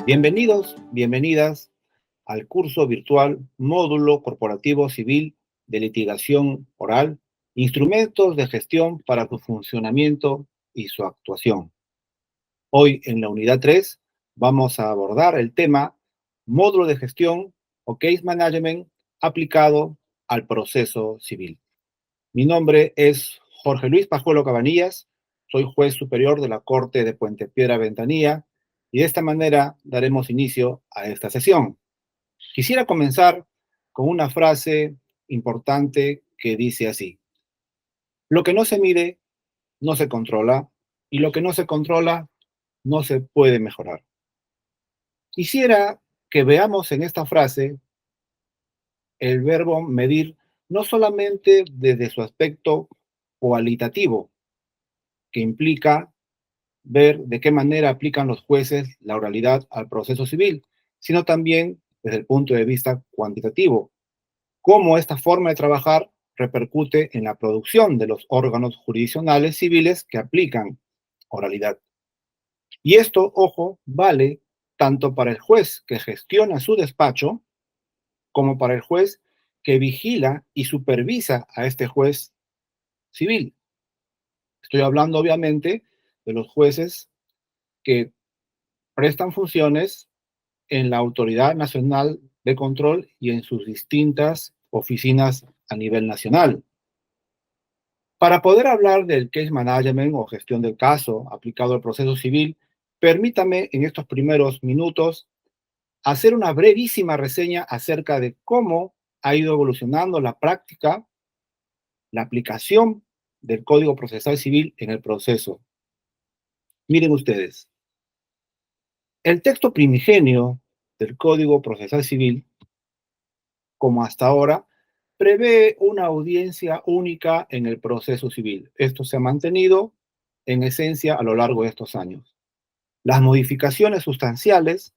Bienvenidos, bienvenidas al curso virtual Módulo Corporativo Civil de Litigación Oral, instrumentos de gestión para su funcionamiento y su actuación. Hoy en la unidad 3 vamos a abordar el tema Módulo de gestión o Case Management aplicado al proceso civil. Mi nombre es Jorge Luis Pajuelo Cabanillas, soy juez superior de la Corte de Puente Piedra Ventanilla y de esta manera daremos inicio a esta sesión. Quisiera comenzar con una frase importante que dice así: lo que no se mide no se controla y lo que no se controla no se puede mejorar. Quisiera que veamos en esta frase el verbo medir no solamente desde su aspecto cualitativo, que implica ver de qué manera aplican los jueces la oralidad al proceso civil, sino también desde el punto de vista cuantitativo, cómo esta forma de trabajar repercute en la producción de los órganos jurisdiccionales civiles que aplican oralidad. Y esto, ojo, vale tanto para el juez que gestiona su despacho como para el juez que vigila y supervisa a este juez civil. Estoy hablando, obviamente, de los jueces que prestan funciones en la Autoridad Nacional de Control y en sus distintas oficinas a nivel nacional. Para poder hablar del case management o gestión del caso aplicado al proceso civil, permítame en estos primeros minutos hacer una brevísima reseña acerca de cómo ha ido evolucionando la práctica, la aplicación del Código Procesal Civil en el proceso. Miren ustedes, el texto primigenio del Código Procesal Civil, como hasta ahora, prevé una audiencia única en el proceso civil. Esto se ha mantenido en esencia a lo largo de estos años. Las modificaciones sustanciales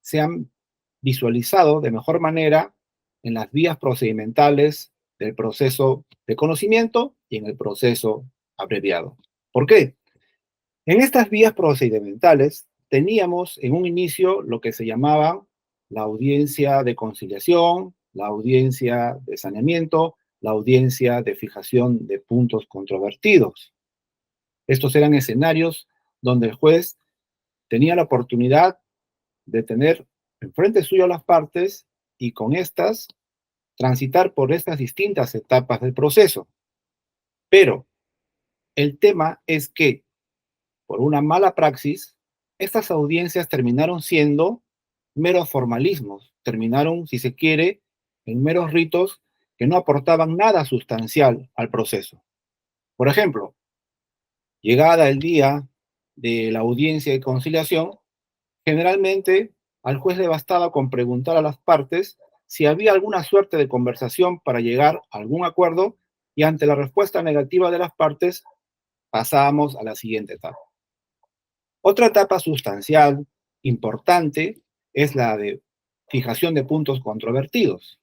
se han visualizado de mejor manera en las vías procedimentales del proceso de conocimiento y en el proceso abreviado. ¿Por qué? En estas vías procedimentales teníamos en un inicio lo que se llamaba la audiencia de conciliación, la audiencia de saneamiento, la audiencia de fijación de puntos controvertidos. Estos eran escenarios donde el juez tenía la oportunidad de tener enfrente suyo a las partes y con estas transitar por estas distintas etapas del proceso. Pero el tema es que por una mala praxis, estas audiencias terminaron siendo meros formalismos, terminaron, si se quiere, en meros ritos que no aportaban nada sustancial al proceso. Por ejemplo, llegada el día de la audiencia de conciliación, generalmente al juez le bastaba con preguntar a las partes si había alguna suerte de conversación para llegar a algún acuerdo y ante la respuesta negativa de las partes pasábamos a la siguiente etapa. Otra etapa sustancial importante es la de fijación de puntos controvertidos.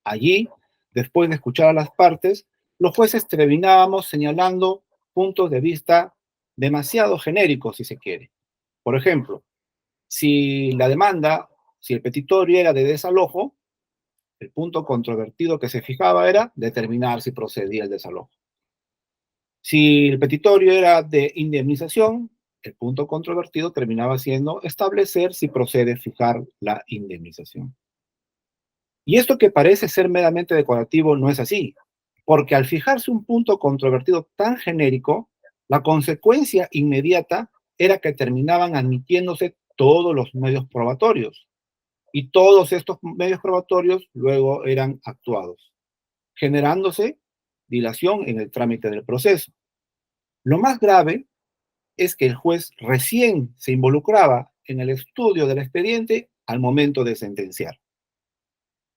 Allí, después de escuchar a las partes, los jueces terminábamos señalando puntos de vista demasiado genéricos, si se quiere. Por ejemplo, si la demanda, si el petitorio era de desalojo, el punto controvertido que se fijaba era determinar si procedía el desalojo. Si el petitorio era de indemnización, el punto controvertido terminaba siendo establecer si procede fijar la indemnización. Y esto que parece ser meramente decorativo no es así, porque al fijarse un punto controvertido tan genérico, la consecuencia inmediata era que terminaban admitiéndose todos los medios probatorios, y todos estos medios probatorios luego eran actuados, generándose dilación en el trámite del proceso. Lo más grave es que el juez recién se involucraba en el estudio del expediente al momento de sentenciar.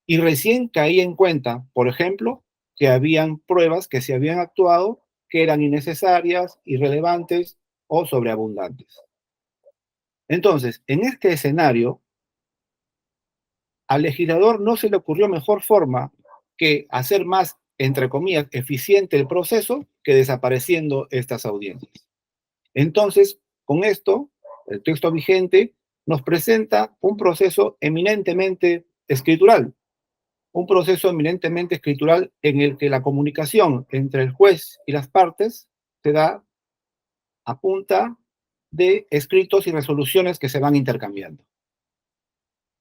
Y recién caía en cuenta, por ejemplo, que habían pruebas que se habían actuado que eran innecesarias, irrelevantes o sobreabundantes. Entonces, en este escenario, al legislador no se le ocurrió mejor forma que hacer más, entre comillas, eficiente el proceso que desapareciendo estas audiencias. Entonces, con esto, el texto vigente nos presenta un proceso eminentemente escritural, un proceso eminentemente escritural en el que la comunicación entre el juez y las partes se da a punta de escritos y resoluciones que se van intercambiando.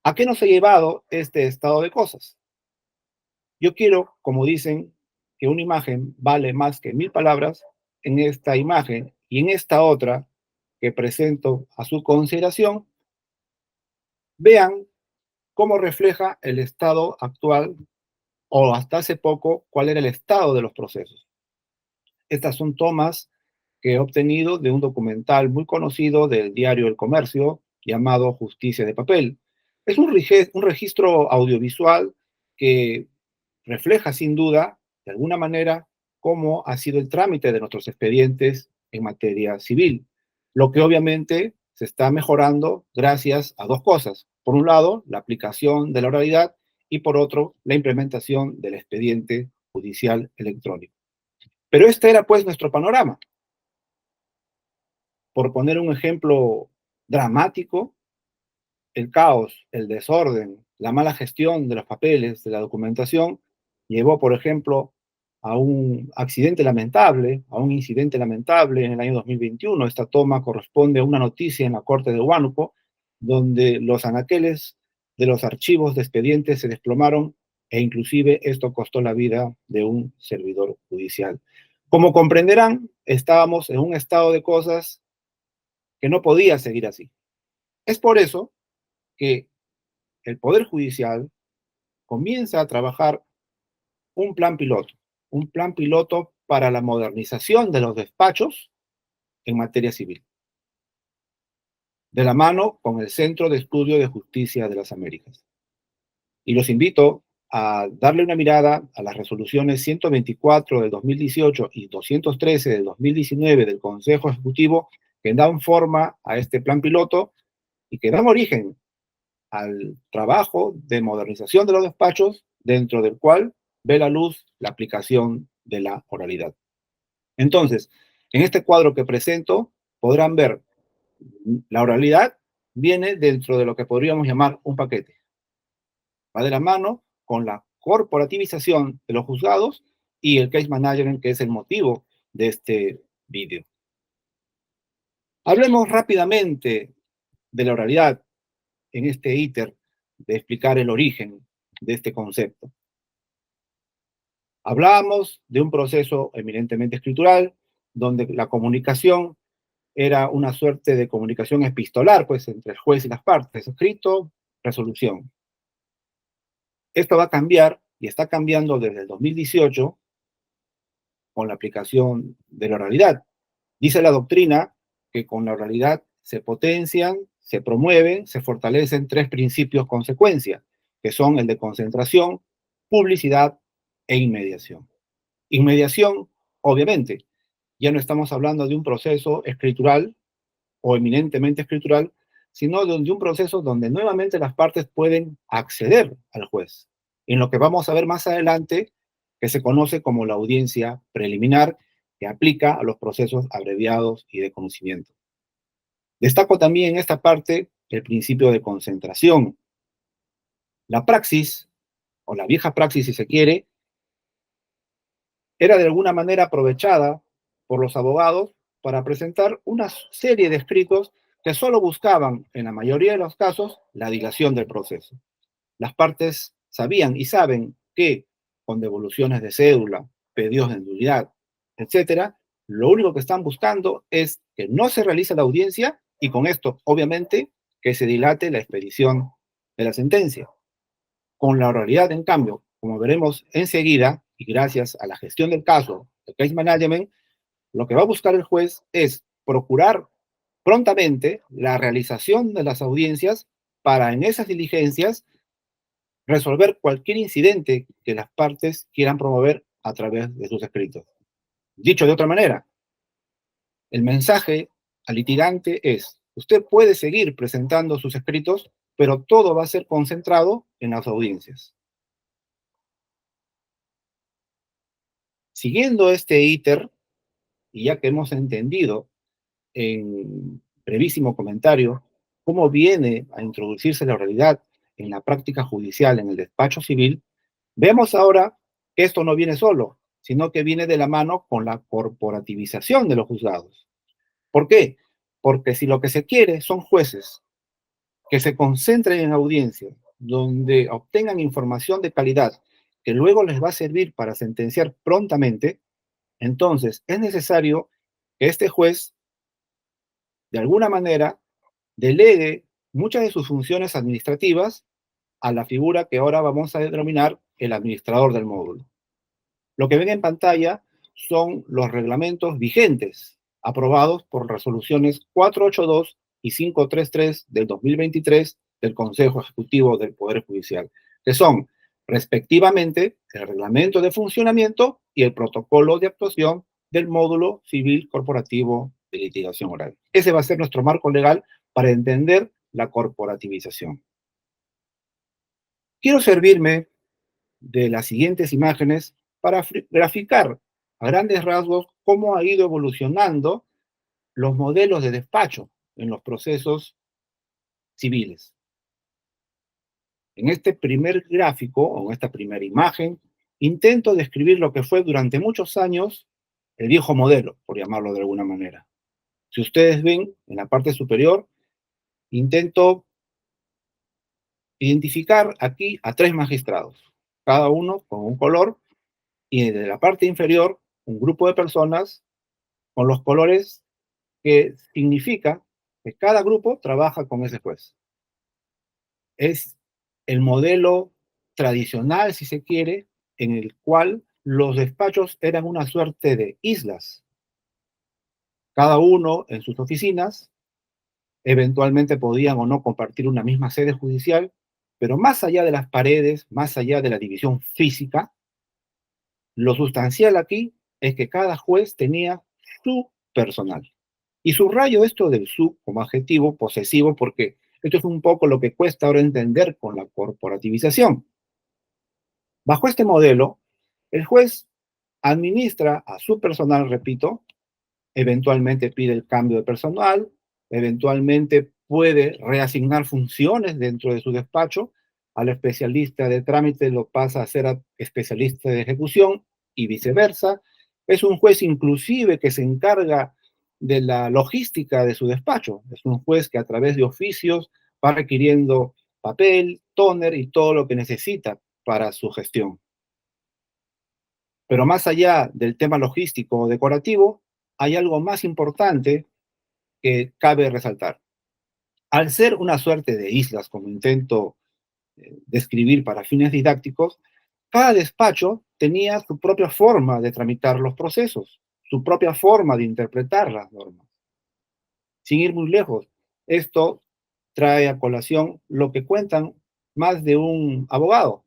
¿A qué nos ha llevado este estado de cosas? Yo quiero, como dicen, que una imagen vale más que 1000 palabras. En esta imagen y en esta otra que presento a su consideración, vean cómo refleja el estado actual o hasta hace poco cuál era el estado de los procesos. Estas son tomas que he obtenido de un documental muy conocido del diario El Comercio llamado Justicia de Papel. Es un registro audiovisual que refleja sin duda, de alguna manera, cómo ha sido el trámite de nuestros expedientes en materia civil, lo que obviamente se está mejorando gracias a dos cosas. Por un lado, la aplicación de la oralidad y por otro, la implementación del expediente judicial electrónico. Pero este era pues nuestro panorama. Por poner un ejemplo dramático, el caos, el desorden, la mala gestión de los papeles, de la documentación, llevó, por ejemplo, a un accidente lamentable, a un incidente lamentable en el año 2021. Esta toma corresponde a una noticia en la Corte de Huánuco, donde los anaqueles de los archivos de expedientes se desplomaron e inclusive esto costó la vida de un servidor judicial. Como comprenderán, estábamos en un estado de cosas que no podía seguir así. Es por eso que el Poder Judicial comienza a trabajar un un plan piloto para la modernización de los despachos en materia civil, de la mano con el Centro de Estudio de Justicia de las Américas. Y los invito a darle una mirada a las resoluciones 124 del 2018 y 213 del 2019 del Consejo Ejecutivo que dan forma a este plan piloto y que dan origen al trabajo de modernización de los despachos, dentro del cual ve la luz la aplicación de la oralidad. Entonces, en este cuadro que presento, podrán ver la oralidad viene dentro de lo que podríamos llamar un paquete. Va de la mano con la corporativización de los juzgados y el case management, que es el motivo de este vídeo. Hablemos rápidamente de la oralidad en este íter de explicar el origen de este concepto. Hablábamos de un proceso eminentemente escritural, donde la comunicación era una suerte de comunicación epistolar, pues, entre el juez y las partes, escrito, resolución. Esto va a cambiar y está cambiando desde el 2018 con la aplicación de la oralidad. Dice la doctrina que con la oralidad se potencian, se promueven, se fortalecen tres principios consecuencia, que son el de concentración, publicidad e inmediación. Inmediación, obviamente, ya no estamos hablando de un proceso escritural o eminentemente escritural, sino de un proceso donde nuevamente las partes pueden acceder al juez, en lo que vamos a ver más adelante, que se conoce como la audiencia preliminar, que aplica a los procesos abreviados y de conocimiento. Destaco también en esta parte el principio de concentración. La praxis, o la vieja praxis si se quiere, era de alguna manera aprovechada por los abogados para presentar una serie de escritos que solo buscaban, en la mayoría de los casos, la dilación del proceso. Las partes sabían y saben que con devoluciones de cédula, pedidos de nulidad, etcétera, lo único que están buscando es que no se realice la audiencia y con esto, obviamente, que se dilate la expedición de la sentencia. Con la oralidad, en cambio, como veremos enseguida, y gracias a la gestión del caso, el case management, lo que va a buscar el juez es procurar prontamente la realización de las audiencias para en esas diligencias resolver cualquier incidente que las partes quieran promover a través de sus escritos. Dicho de otra manera, el mensaje al litigante es, usted puede seguir presentando sus escritos, pero todo va a ser concentrado en las audiencias. Siguiendo este íter, y ya que hemos entendido en brevísimo comentario cómo viene a introducirse la oralidad en la práctica judicial, en el despacho civil, vemos ahora que esto no viene solo, sino que viene de la mano con la corporativización de los juzgados. ¿Por qué? Porque si lo que se quiere son jueces que se concentren en audiencias, donde obtengan información de calidad que luego les va a servir para sentenciar prontamente, entonces es necesario que este juez, de alguna manera, delegue muchas de sus funciones administrativas a la figura que ahora vamos a denominar el administrador del módulo. Lo que ven en pantalla son los reglamentos vigentes, aprobados por resoluciones 482 y 533 del 2023 del Consejo Ejecutivo del Poder Judicial, que son, respectivamente, el reglamento de funcionamiento y el protocolo de actuación del módulo civil corporativo de litigación oral. Ese va a ser nuestro marco legal para entender la corporativización. Quiero servirme de las siguientes imágenes para graficar a grandes rasgos cómo ha ido evolucionando los modelos de despacho en los procesos civiles. En este primer gráfico, o en esta primera imagen, intento describir lo que fue durante muchos años el viejo modelo, por llamarlo de alguna manera. Si ustedes ven en la parte superior, intento identificar aquí a 3 magistrados, cada uno con un color, y de la parte inferior, un grupo de personas con los colores que significa que cada grupo trabaja con ese juez. Es el modelo tradicional, si se quiere, en el cual los despachos eran una suerte de islas, cada uno en sus oficinas, eventualmente podían o no compartir una misma sede judicial, pero más allá de las paredes, más allá de la división física, lo sustancial aquí es que cada juez tenía su personal. Y subrayo esto del su como adjetivo posesivo porque esto es un poco lo que cuesta ahora entender con la corporativización. Bajo este modelo, el juez administra a su personal, repito, eventualmente pide el cambio de personal, eventualmente puede reasignar funciones dentro de su despacho, al especialista de trámite lo pasa a ser especialista de ejecución y viceversa. Es un juez inclusive que se encarga de la logística de su despacho. Es un juez que a través de oficios va requiriendo papel, tóner y todo lo que necesita para su gestión. Pero más allá del tema logístico o decorativo, hay algo más importante que cabe resaltar. Al ser una suerte de islas, como intento describir para fines didácticos, cada despacho tenía su propia forma de tramitar los procesos, su propia forma de interpretar las normas. Sin ir muy lejos, esto trae a colación lo que cuentan más de un abogado.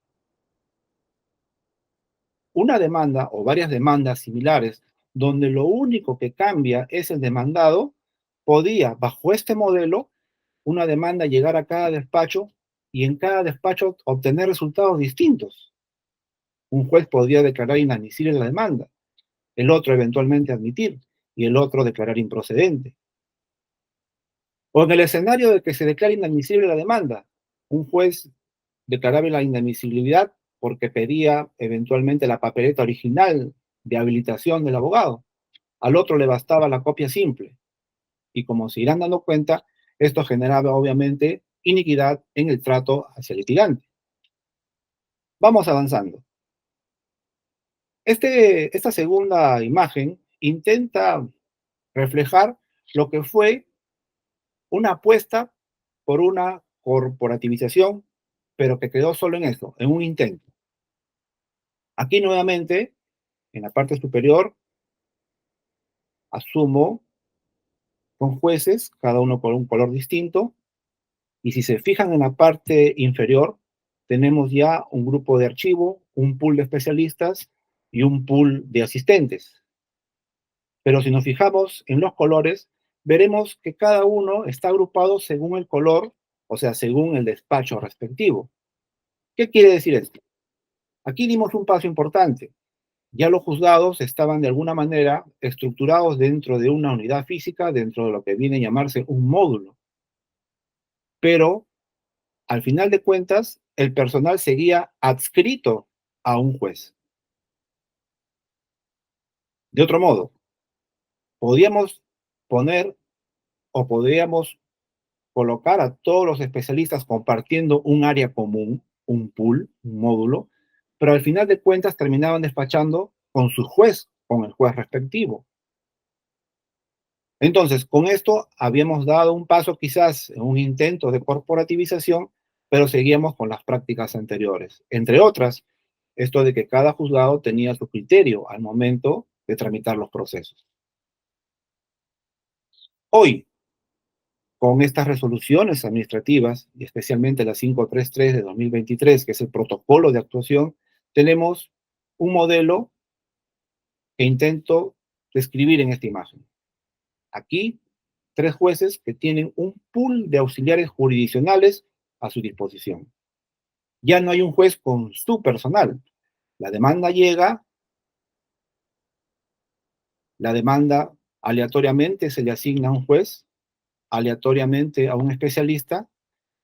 Una demanda o varias demandas similares, donde lo único que cambia es el demandado, podía, bajo este modelo, una demanda llegar a cada despacho y en cada despacho obtener resultados distintos. Un juez podría declarar inadmisible la demanda, el otro eventualmente admitir y el otro declarar improcedente. O en el escenario de que se declare inadmisible la demanda, un juez declaraba la inadmisibilidad porque pedía eventualmente la papeleta original de habilitación del abogado. Al otro le bastaba la copia simple. Y como se irán dando cuenta, esto generaba obviamente iniquidad en el trato hacia el litigante. Vamos avanzando. Esta segunda imagen intenta reflejar lo que fue una apuesta por una corporativización, pero que quedó solo en eso, en un intento. Aquí nuevamente, en la parte superior, asumo con jueces, cada uno con un color distinto, y si se fijan en la parte inferior, tenemos ya un grupo de archivo, un pool de especialistas y un pool de asistentes. Pero si nos fijamos en los colores, veremos que cada uno está agrupado según el color, o sea, según el despacho respectivo. ¿Qué quiere decir esto? Aquí dimos un paso importante. Ya los juzgados estaban de alguna manera estructurados dentro de una unidad física, dentro de lo que viene a llamarse un módulo. pero al final de cuentas, el personal seguía adscrito a un juez. De otro modo, podíamos poner o podríamos colocar a todos los especialistas compartiendo un área común, un pool, un módulo, pero al final de cuentas terminaban despachando con su juez, con el juez respectivo. Entonces, con esto habíamos dado un paso quizás en un intento de corporativización, pero seguíamos con las prácticas anteriores. Entre otras, esto de que cada juzgado tenía su criterio al momento de tramitar los procesos. Hoy, con estas resoluciones administrativas, y especialmente la 533 de 2023, que es el protocolo de actuación, tenemos un modelo que intento describir en esta imagen. Aquí, tres jueces que tienen un pool de auxiliares jurisdiccionales a su disposición. Ya no hay un juez con su personal. La demanda llega, la demanda aleatoriamente se le asigna a un juez, aleatoriamente a un especialista,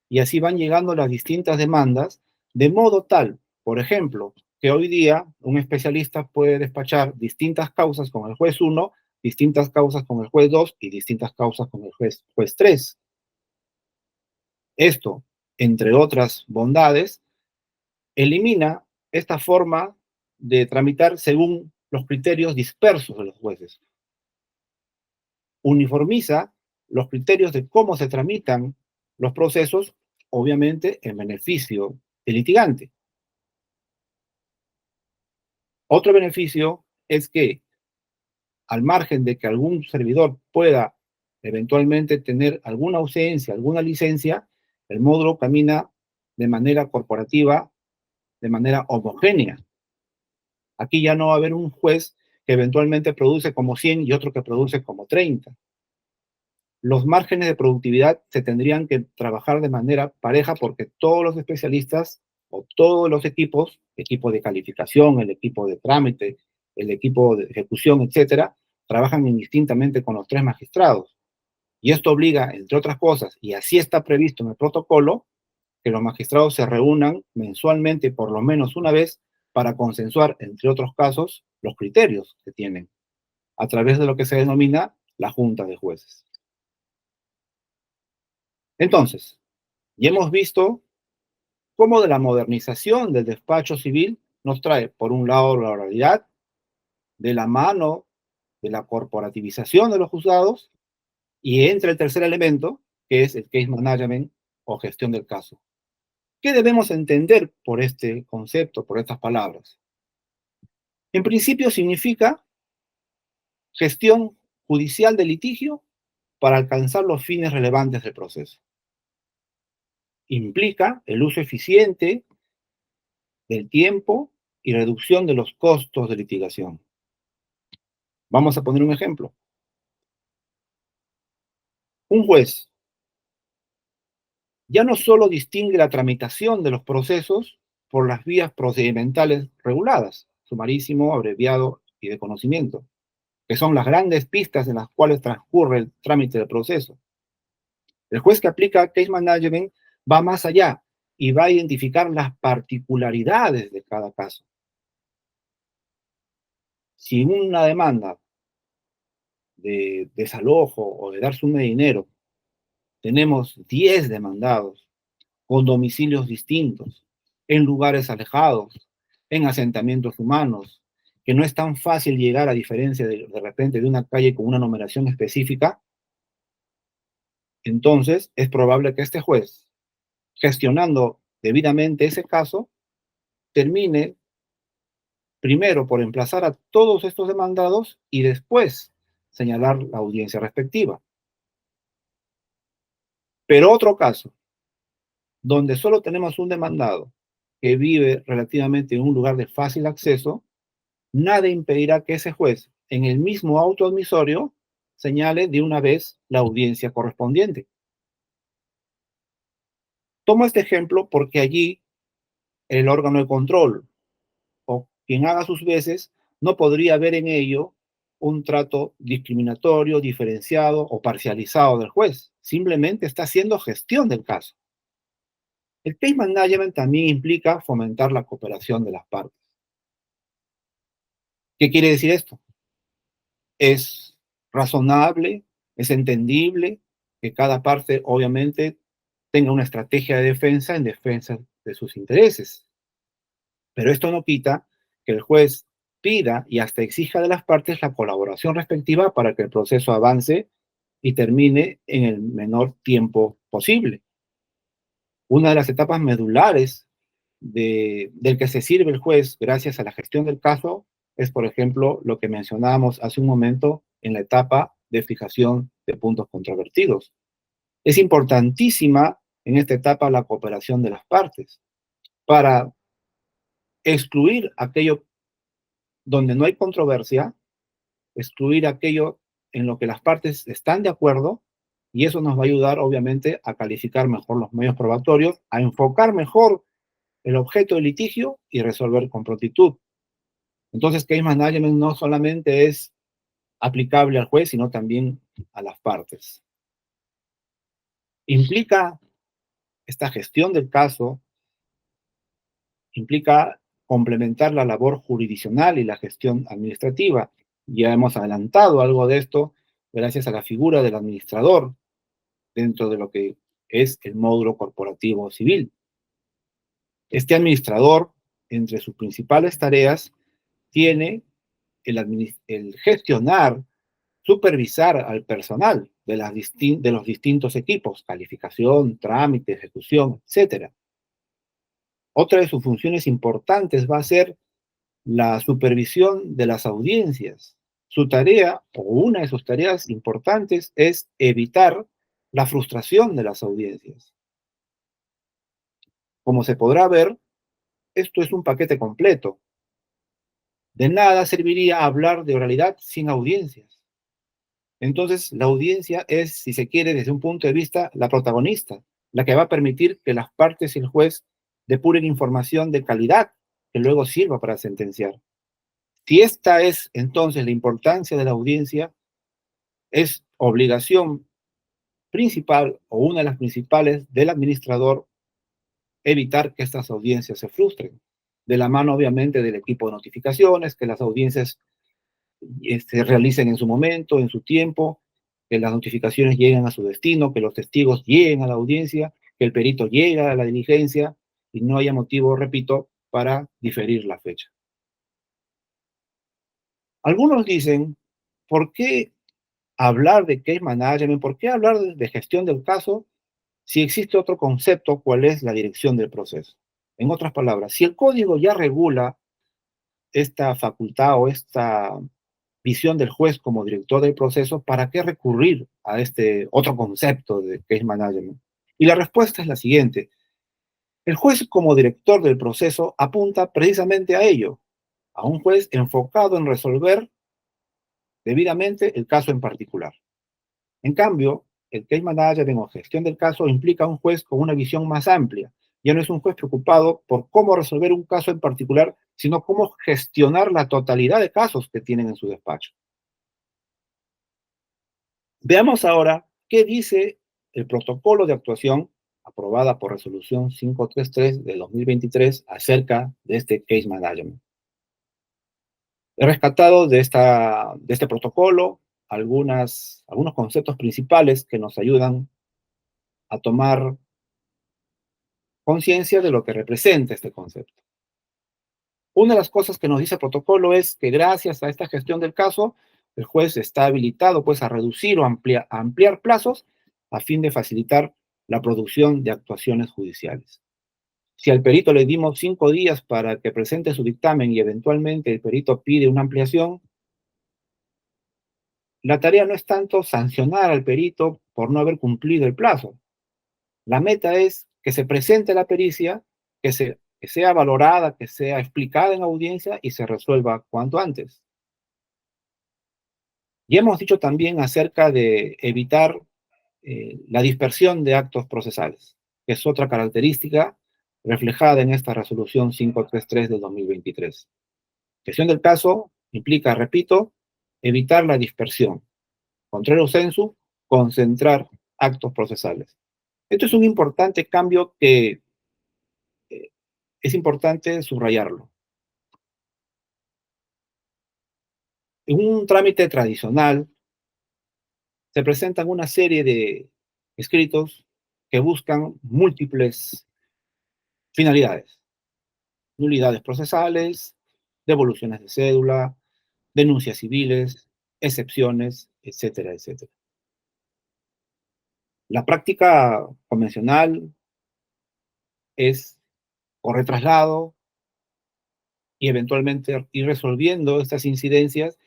y así van llegando las distintas demandas, de modo tal, por ejemplo, que hoy día un especialista puede despachar distintas causas con el juez 1, distintas causas con el juez 2 y distintas causas con el juez 3. Esto, entre otras bondades, elimina esta forma de tramitar según los criterios dispersos de los jueces. Uniformiza los criterios de cómo se tramitan los procesos, obviamente en beneficio del litigante. Otro beneficio es que, al margen de que algún servidor pueda eventualmente tener alguna ausencia, alguna licencia, el módulo camina de manera corporativa, de manera homogénea. Aquí ya no va a haber un juez que eventualmente produce como 100 y otro que produce como 30. Los márgenes de productividad se tendrían que trabajar de manera pareja porque todos los especialistas o todos los equipos, equipo de calificación, el equipo de trámite, el equipo de ejecución, etcétera, trabajan indistintamente con los tres magistrados. Y esto obliga, entre otras cosas, y así está previsto en el protocolo, que los magistrados se reúnan mensualmente por lo menos una vez para consensuar, entre otros casos, los criterios que tienen, a través de lo que se denomina la Junta de Jueces. Entonces, ya hemos visto cómo de la modernización del despacho civil nos trae, por un lado, la oralidad, de la mano de la corporativización de los juzgados, y entra el tercer elemento, que es el case management o gestión del caso. ¿Qué debemos entender por este concepto, por estas palabras? En principio significa gestión judicial del litigio para alcanzar los fines relevantes del proceso. Implica el uso eficiente del tiempo y reducción de los costos de litigación. Vamos a poner un ejemplo. Un juez ya no solo distingue la tramitación de los procesos por las vías procedimentales reguladas, sumarísimo, abreviado y de conocimiento, que son las grandes pistas en las cuales transcurre el trámite del proceso. El juez que aplica case management va más allá y va a identificar las particularidades de cada caso. Si una demanda de desalojo o de dar suma de dinero tenemos 10 demandados con domicilios distintos, en lugares alejados, en asentamientos humanos, que no es tan fácil llegar a diferencia de repente de una calle con una numeración específica, entonces es probable que este juez, gestionando debidamente ese caso, termine primero por emplazar a todos estos demandados y después señalar la audiencia respectiva. Pero otro caso, donde solo tenemos un demandado que vive relativamente en un lugar de fácil acceso, nada impedirá que ese juez, en el mismo auto admisorio, señale de una vez la audiencia correspondiente. Tomo este ejemplo porque allí el órgano de control o quien haga sus veces no podría ver en ello un trato discriminatorio, diferenciado o parcializado del juez. Simplemente está haciendo gestión del caso. El case management también implica fomentar la cooperación de las partes. ¿Qué quiere decir esto? Es razonable, es entendible que cada parte obviamente tenga una estrategia de defensa en defensa de sus intereses. Pero esto no quita que el juez pida y hasta exija de las partes la colaboración respectiva para que el proceso avance y termine en el menor tiempo posible. Una de las etapas medulares del que se sirve el juez gracias a la gestión del caso es, por ejemplo, lo que mencionábamos hace un momento en la etapa de fijación de puntos controvertidos. Es importantísima en esta etapa la cooperación de las partes para excluir aquello donde no hay controversia, excluir aquello en lo que las partes están de acuerdo, y eso nos va a ayudar, obviamente, a calificar mejor los medios probatorios, a enfocar mejor el objeto del litigio y resolver con prontitud. Entonces, case management no solamente es aplicable al juez, sino también a las partes. Implica esta gestión del caso, implica complementar la labor jurisdiccional y la gestión administrativa. Ya hemos adelantado algo de esto gracias a la figura del administrador dentro de lo que es el módulo corporativo civil. Este administrador, entre sus principales tareas, tiene el gestionar, supervisar al personal de los distintos equipos, calificación, trámite, ejecución, etc. Otra de sus funciones importantes va a ser la supervisión de las audiencias. Su tarea, o una de sus tareas importantes, es evitar la frustración de las audiencias. Como se podrá ver, esto es un paquete completo. De nada serviría hablar de oralidad sin audiencias. Entonces, la audiencia es, si se quiere, desde un punto de vista, la protagonista, la que va a permitir que las partes y el juez depuren información de calidad que luego sirva para sentenciar. Si esta es entonces la importancia de la audiencia, es obligación principal o una de las principales del administrador evitar que estas audiencias se frustren. De la mano, obviamente, del equipo de notificaciones, que las audiencias se realicen en su momento, en su tiempo, que las notificaciones lleguen a su destino, que los testigos lleguen a la audiencia, que el perito llegue a la diligencia y no haya motivo, repito, para diferir la fecha. Algunos dicen, ¿por qué hablar de case management? ¿Por qué hablar de gestión del caso si existe otro concepto, cuál es la dirección del proceso? En otras palabras, si el código ya regula esta facultad o esta visión del juez como director del proceso, ¿para qué recurrir a este otro concepto de case management? Y la respuesta es la siguiente. El juez como director del proceso apunta precisamente a ello, a un juez enfocado en resolver debidamente el caso en particular. En cambio, el case management o gestión del caso implica a un juez con una visión más amplia. Ya no es un juez preocupado por cómo resolver un caso en particular, sino cómo gestionar la totalidad de casos que tienen en su despacho. Veamos ahora qué dice el protocolo de actuación aprobada por resolución 533 de 2023 acerca de este case management. He rescatado de este protocolo algunos conceptos principales que nos ayudan a tomar conciencia de lo que representa este concepto. Una de las cosas que nos dice el protocolo es que gracias a esta gestión del caso, el juez está habilitado pues a reducir o ampliar plazos a fin de facilitar la producción de actuaciones judiciales. Si al perito le dimos 5 días para que presente su dictamen y eventualmente el perito pide una ampliación, la tarea no es tanto sancionar al perito por no haber cumplido el plazo. La meta es que se presente la pericia, que sea valorada, que sea explicada en audiencia y se resuelva cuanto antes. Y hemos dicho también acerca de evitar la dispersión de actos procesales, que es otra característica reflejada en esta resolución 533 del 2023. Gestión del caso implica, repito, evitar la dispersión. Contrario sensu, concentrar actos procesales. Esto es un importante cambio que es importante subrayarlo. En un trámite tradicional se presentan una serie de escritos que buscan múltiples finalidades: nulidades procesales, devoluciones de cédula, denuncias civiles, excepciones, etcétera, etcétera. La práctica convencional es correr traslado y eventualmente ir resolviendo estas incidencias,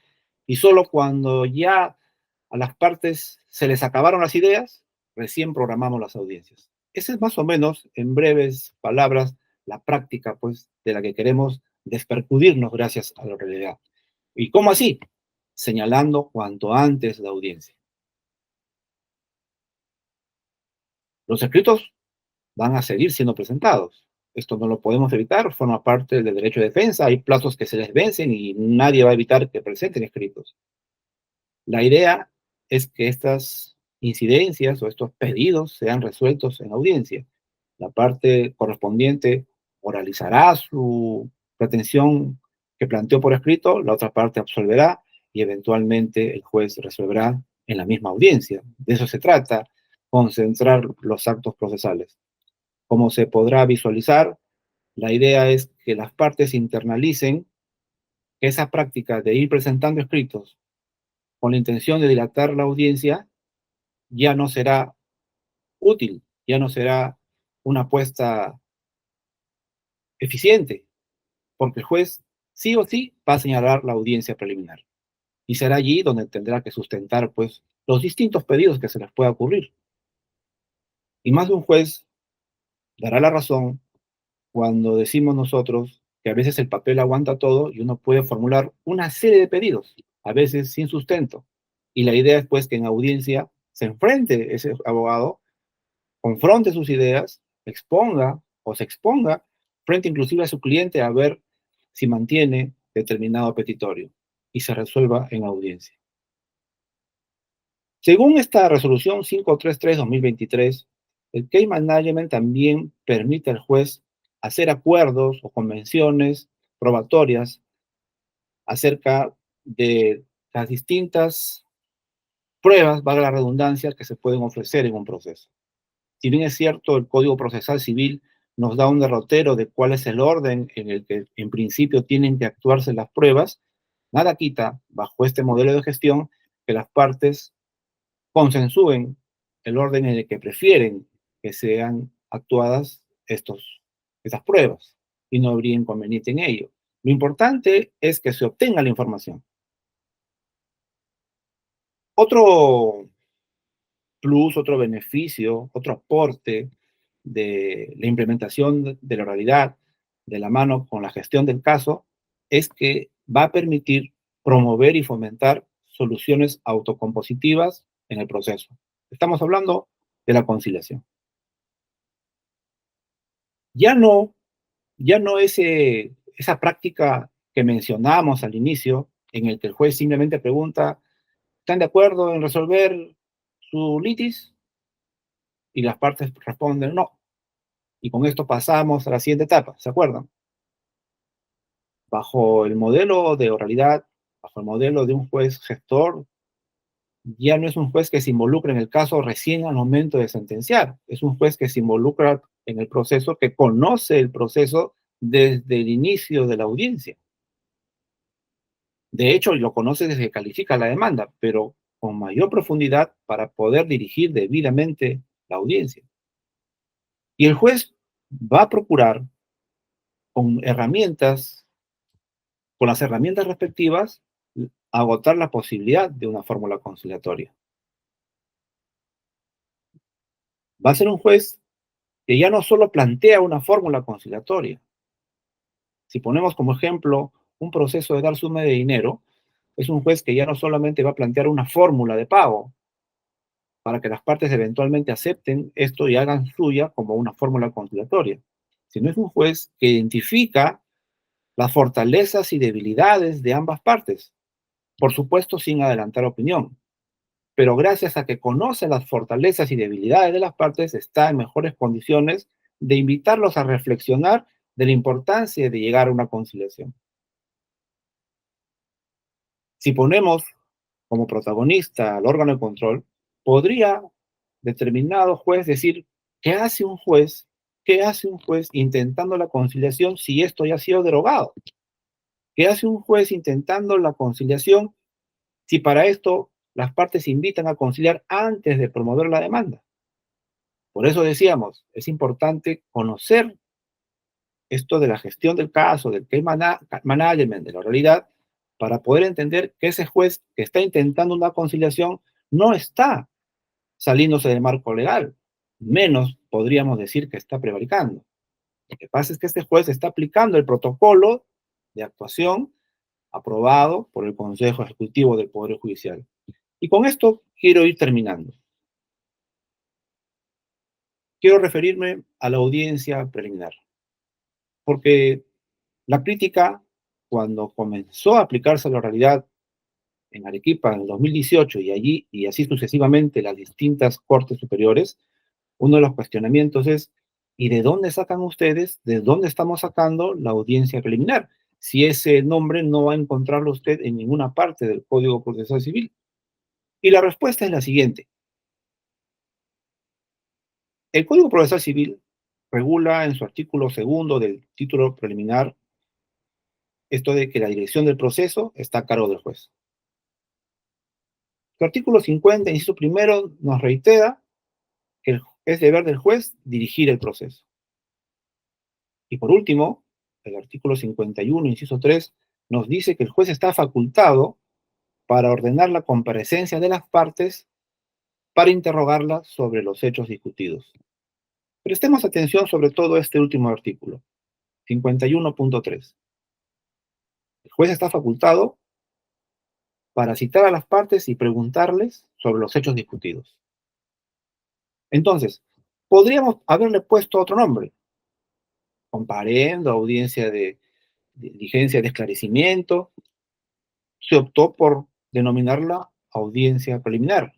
y solo cuando ya a las partes se les acabaron las ideas, recién programamos las audiencias. Esa es más o menos, en breves palabras, la práctica, pues, de la que queremos despercudirnos gracias a la realidad. ¿Y cómo así? Señalando cuanto antes la audiencia. Los escritos van a seguir siendo presentados. Esto no lo podemos evitar, forma parte del derecho de defensa, hay plazos que se les vencen y nadie va a evitar que presenten escritos. La idea es que estas incidencias o estos pedidos sean resueltos en audiencia. La parte correspondiente oralizará su pretensión que planteó por escrito, la otra parte absolverá y eventualmente el juez resolverá en la misma audiencia. De eso se trata, concentrar los actos procesales. Como se podrá visualizar, la idea es que las partes internalicen que esa práctica de ir presentando escritos con la intención de dilatar la audiencia ya no será útil, ya no será una apuesta eficiente, porque el juez sí o sí va a señalar la audiencia preliminar. Y será allí donde tendrá que sustentar, pues, los distintos pedidos que se les pueda ocurrir. Y más de un juez dará la razón cuando decimos nosotros que a veces el papel aguanta todo y uno puede formular una serie de pedidos, a veces sin sustento. Y la idea es, pues, que en audiencia se enfrente ese abogado, confronte sus ideas, exponga o se exponga frente inclusive a su cliente a ver si mantiene determinado petitorio y se resuelva en audiencia. Según esta resolución 533-2023, el case management también permite al juez hacer acuerdos o convenciones probatorias acerca de las distintas pruebas, valga la redundancia, que se pueden ofrecer en un proceso. Si bien es cierto, el Código Procesal Civil nos da un derrotero de cuál es el orden en el que en principio tienen que actuarse las pruebas, nada quita, bajo este modelo de gestión, que las partes consensúen el orden en el que prefieren que sean actuadas estas pruebas y no habría inconveniente en ello. Lo importante es que se obtenga la información. Otro plus, otro beneficio, otro aporte de la implementación de la oralidad de la mano con la gestión del caso es que va a permitir promover y fomentar soluciones autocompositivas en el proceso. Estamos hablando de la conciliación. Ya no, ya no esa práctica que mencionamos al inicio, en el que el juez simplemente pregunta, ¿están de acuerdo en resolver su litis? Y las partes responden no. Y con esto pasamos a la siguiente etapa, ¿se acuerdan? Bajo el modelo de oralidad, bajo el modelo de un juez gestor, ya no es un juez que se involucra en el caso recién al momento de sentenciar, es un juez que se involucra en el proceso, que conoce el proceso desde el inicio de la audiencia. De hecho, lo conoce desde que califica la demanda, pero con mayor profundidad para poder dirigir debidamente la audiencia. Y el juez va a procurar con herramientas, con las herramientas respectivas, agotar la posibilidad de una fórmula conciliatoria. Va a ser un juez que ya no solo plantea una fórmula conciliatoria. Si ponemos como ejemplo un proceso de dar suma de dinero, es un juez que ya no solamente va a plantear una fórmula de pago para que las partes eventualmente acepten esto y hagan suya como una fórmula conciliatoria, sino es un juez que identifica las fortalezas y debilidades de ambas partes por supuesto sin adelantar opinión, pero gracias a que conoce las fortalezas y debilidades de las partes, está en mejores condiciones de invitarlos a reflexionar de la importancia de llegar a una conciliación. Si ponemos como protagonista al órgano de control, podría determinado juez decir, ¿qué hace un juez? ¿Qué hace un juez intentando la conciliación si esto ya ha sido derogado? ¿Qué hace un juez intentando la conciliación si para esto las partes invitan a conciliar antes de promover la demanda? Por eso decíamos, es importante conocer esto de la gestión del caso, del case management, de la realidad, para poder entender que ese juez que está intentando una conciliación no está saliéndose del marco legal, menos podríamos decir que está prevaricando. Lo que pasa es que este juez está aplicando el protocolo de actuación aprobado por el Consejo Ejecutivo del Poder Judicial. Y con esto quiero ir terminando. Quiero referirme a la audiencia preliminar, porque la crítica, cuando comenzó a aplicarse a la realidad en Arequipa en el 2018 y allí y así sucesivamente las distintas cortes superiores, uno de los cuestionamientos es, ¿y de dónde sacan ustedes, de dónde estamos sacando la audiencia preliminar? Si ese nombre no va a encontrarlo usted en ninguna parte del Código Procesal Civil. Y la respuesta es la siguiente. El Código Procesal Civil regula en su artículo segundo del título preliminar esto de que la dirección del proceso está a cargo del juez. Su artículo 50, inciso primero, nos reitera que es deber del juez dirigir el proceso. Y por último, el artículo 51, inciso 3, nos dice que el juez está facultado para ordenar la comparecencia de las partes para interrogarlas sobre los hechos discutidos. Prestemos atención sobre todo a este último artículo, 51.3. El juez está facultado para citar a las partes y preguntarles sobre los hechos discutidos. Entonces, podríamos haberle puesto otro nombre, comparendo, audiencia de diligencia de esclarecimiento, se optó por denominarla audiencia preliminar.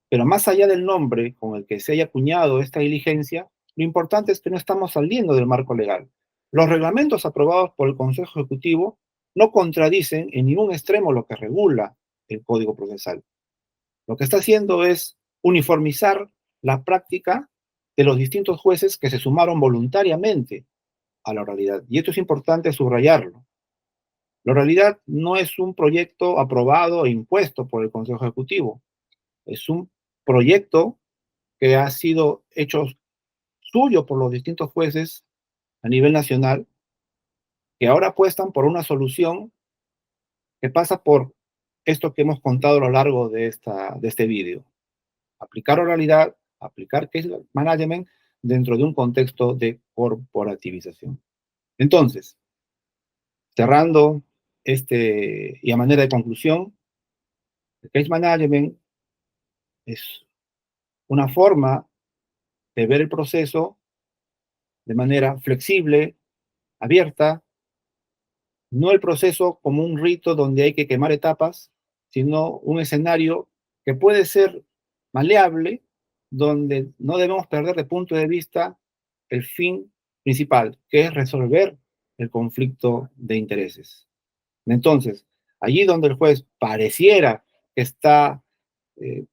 Pero más allá del nombre con el que se haya acuñado esta diligencia, lo importante es que no estamos saliendo del marco legal. Los reglamentos aprobados por el Consejo Ejecutivo no contradicen en ningún extremo lo que regula el Código Procesal. Lo que está haciendo es uniformizar la práctica de los distintos jueces que se sumaron voluntariamente a la oralidad. Y esto es importante subrayarlo. La oralidad no es un proyecto aprobado e impuesto por el Consejo Ejecutivo. Es un proyecto que ha sido hecho suyo por los distintos jueces a nivel nacional, que ahora apuestan por una solución que pasa por esto que hemos contado a lo largo de este vídeo. Aplicar oralidad, aplicar case management dentro de un contexto de corporativización. Entonces, cerrando y a manera de conclusión, el case management es una forma de ver el proceso de manera flexible, abierta, no el proceso como un rito donde hay que quemar etapas, sino un escenario que puede ser maleable, donde no debemos perder de punto de vista el fin principal, que es resolver el conflicto de intereses. Entonces, allí donde el juez pareciera que está eh,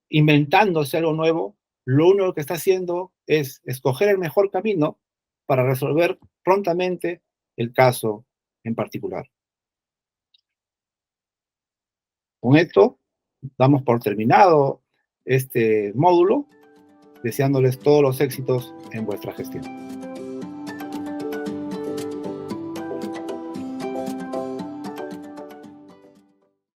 inventándose algo nuevo, lo único que está haciendo es escoger el mejor camino para resolver prontamente el caso en particular. Con esto, damos por terminado este módulo, deseándoles todos los éxitos en vuestra gestión.